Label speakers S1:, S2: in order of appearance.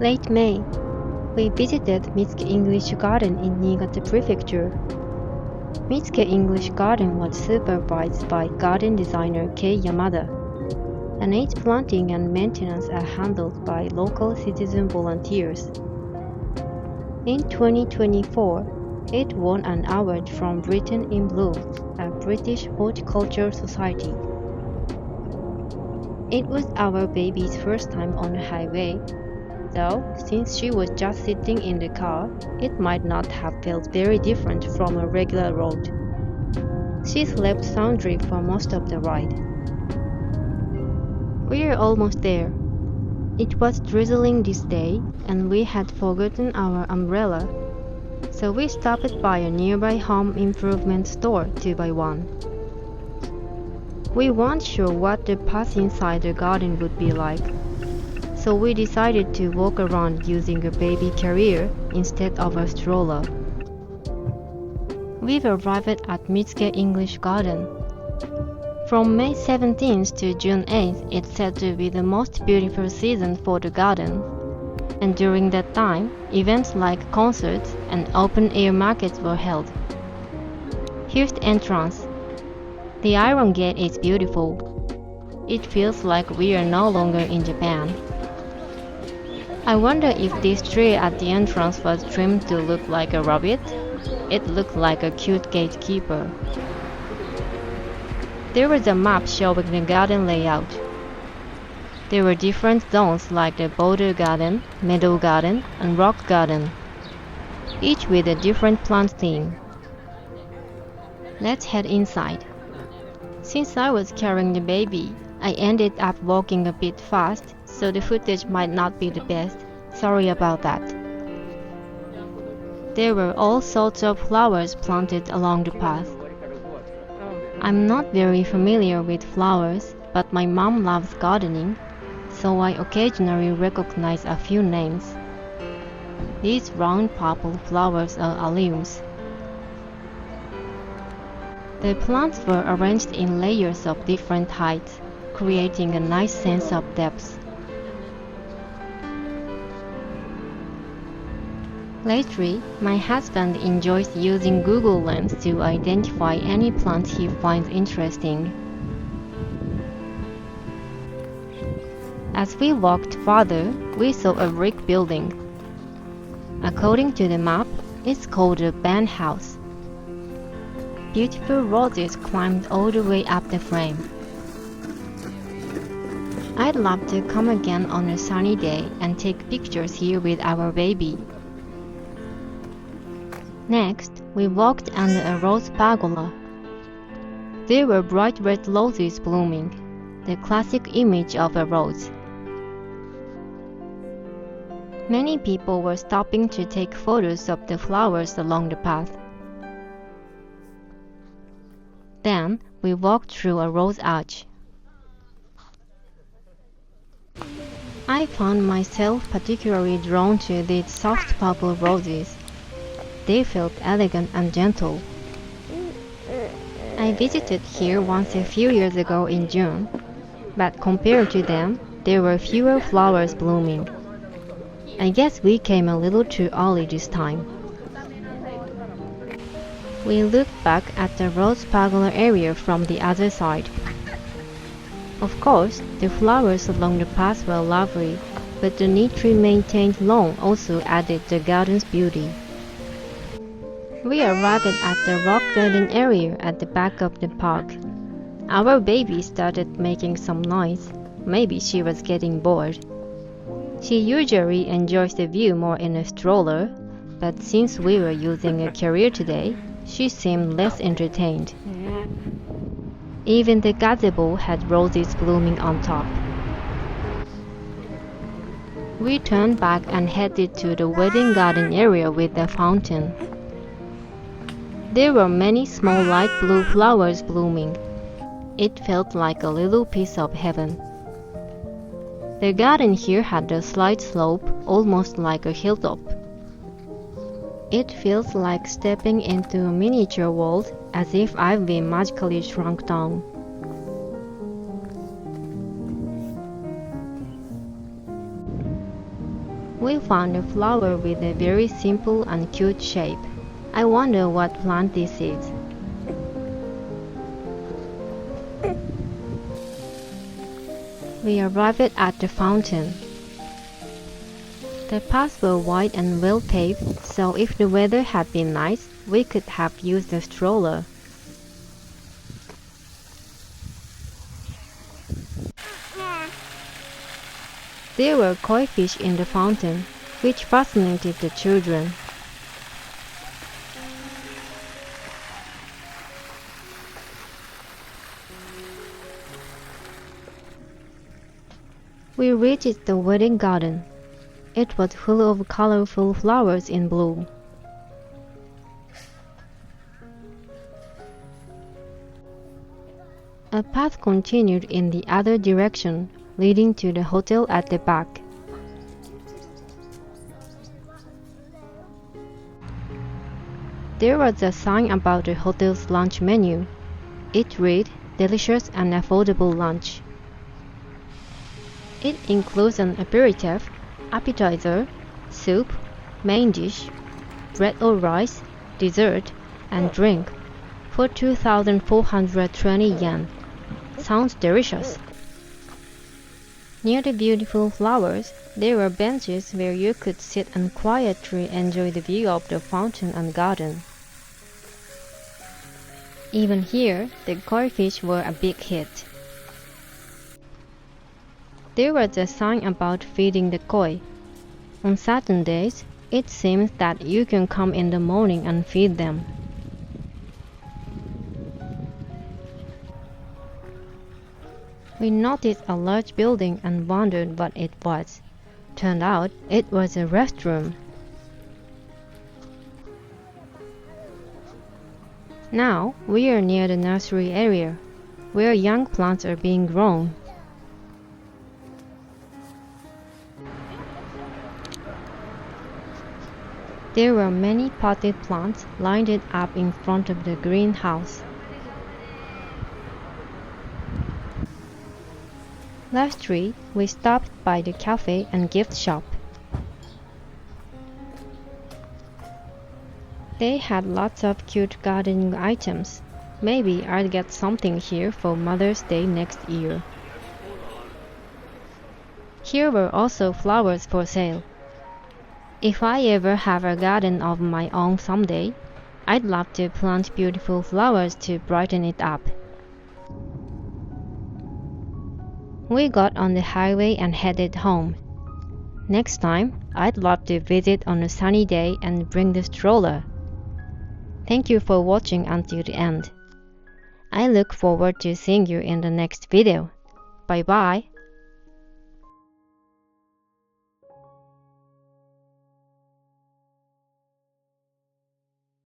S1: Late May, we visited Mitsuke English Garden in Niigata Prefecture. Mitsuke English Garden was supervised by garden designer Kay Yamada, and its planting and maintenance are handled by local citizen volunteers. In 2024, it won an award from Britain in Bloom, a British horticulture society. It was our baby's first time on a highway, though since she was just sitting in the car, it might not have felt very different from a regular road. She slept soundly for most of the ride. We're almost there. It was drizzling this day, and we had forgotten our umbrella, so we stopped by a nearby home improvement store to buy one. We weren't sure what the path inside the garden would be like, so we decided to walk around using a baby carrier instead of a stroller. We've arrived at Mitsuke English Garden. From May 17th to June 8th, it's said to be the most beautiful season for the garden, and during that time, events like concerts and open-air markets were held. Here's the entrance. The Iron Gate is beautiful. It feels like we are no longer in Japan. I wonder if this tree at the entrance was trimmed to look like a rabbit. It looked like a cute gatekeeper. There was a map showing the garden layout. There were different zones like the border garden, meadow garden, and rock garden, each with a different plant theme. Let's head inside. Since I was carrying the baby, I ended up walking a bit fast, so the footage might not be the best. Sorry about that. There were all sorts of flowers planted along the path. I'm not very familiar with flowers, but my mom loves gardening, so I occasionally recognize a few names. These round purple flowers are alliums. The plants were arranged in layers of different heights, creating a nice sense of depth. Lately, my husband enjoys using Google Lens to identify any plant he finds interesting. As we walked farther, we saw a brick building. According to the map, it's called a band house. Beautiful roses climbed all the way up the frame. I'd love to come again on a sunny day and take pictures here with our baby. Next, we walked under a rose pergola. There were bright red roses blooming, the classic image of a rose. Many people were stopping to take photos of the flowers along the path. Then, we walked through a rose arch. I found myself particularly drawn to these soft purple roses. They felt elegant and gentle. I visited here once a few years ago in June, but compared to them, there were fewer flowers blooming. I guess we came a little too early this time. We looked back at the rose pergola area from the other side. Of course, the flowers along the path were lovely, but the neatly maintained lawn also added the garden's beauty. We arrived at the rock garden area at the back of the park. Our baby started making some noise. Maybe she was getting bored. She usually enjoys the view more in a stroller, but since we were using a carrier today, she seemed less entertained. Even the gazebo had roses blooming on top. We turned back and headed to the wedding garden area with the fountain. There were many small light blue flowers blooming. It felt like a little piece of heaven. The garden here had a slight slope, almost like a hilltop. It feels like stepping into a miniature world, as if I've been magically shrunk down. We found a flower with a very simple and cute shape. I wonder what plant this is. We arrived at the fountain. The paths were wide and well paved, so if the weather had been nice, we could have used a stroller. There were koi fish in the fountain, which fascinated the children. We reached the wedding garden. It was full of colorful flowers in bloom. A path continued in the other direction, leading to the hotel at the back. There was a sign about the hotel's lunch menu. It read, "Delicious and affordable lunch." It includes an aperitif, appetizer, soup, main dish, bread or rice, dessert, and drink for 2,420 yen. Sounds delicious. Near the beautiful flowers, there were benches where you could sit and quietly enjoy the view of the fountain and garden. Even here, the koi fish were a big hit. There was a sign about feeding the koi. On certain days, it seems that you can come in the morning and feed them. We noticed a large building and wondered what it was. Turned out it was a restroom. Now we are near the nursery area, where young plants are being grown. There were many potted plants lined up in front of the greenhouse. Lastly, we stopped by the cafe and gift shop. They had lots of cute gardening items. Maybe I'll get something here for Mother's Day next year. Here were also flowers for sale. If I ever have a garden of my own someday, I'd love to plant beautiful flowers to brighten it up. We got on the highway and headed home. Next time, I'd love to visit on a sunny day and bring the stroller. Thank you for watching until the end. I look forward to seeing you in the next video. Bye bye.